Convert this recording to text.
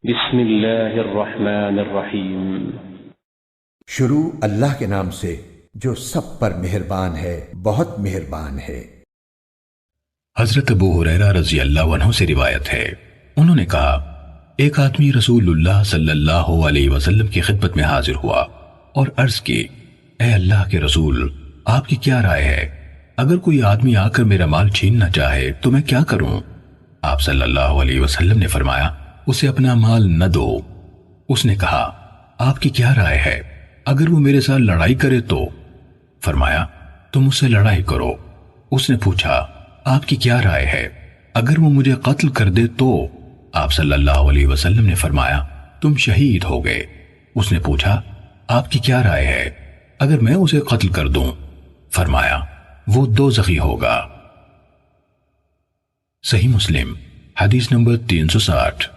بسم اللہ الرحمن الرحیم۔ شروع اللہ کے نام سے جو سب پر مہربان ہے، بہت مہربان ہے۔ حضرت ابو ہریرہ رضی اللہ عنہ سے روایت ہے، انہوں نے کہا ایک آدمی رسول اللہ صلی اللہ علیہ وسلم کی خدمت میں حاضر ہوا اور عرض کی، اے اللہ کے رسول، آپ کی کیا رائے ہے؟ اگر کوئی آدمی آ کر میرا مال چھیننا چاہے تو میں کیا کروں؟ آپ صلی اللہ علیہ وسلم نے فرمایا، اسے اپنا مال نہ دو۔ اس نے کہا، آپ کی کیا رائے ہے؟ اگر وہ میرے ساتھ لڑائی کرے تو؟ فرمایا، تم اس سے لڑائی کرو۔ اس نے پوچھا، آپ کی کیا رائے ہے؟ اگر وہ مجھے قتل کر دے تو؟ آپ صلی اللہ علیہ وسلم نے فرمایا، تم شہید ہو گئے۔ اس نے پوچھا، آپ کی کیا رائے ہے؟ اگر میں اسے قتل کر دوں؟ فرمایا، وہ دوزخی ہوگا۔ صحیح مسلم حدیث نمبر 360۔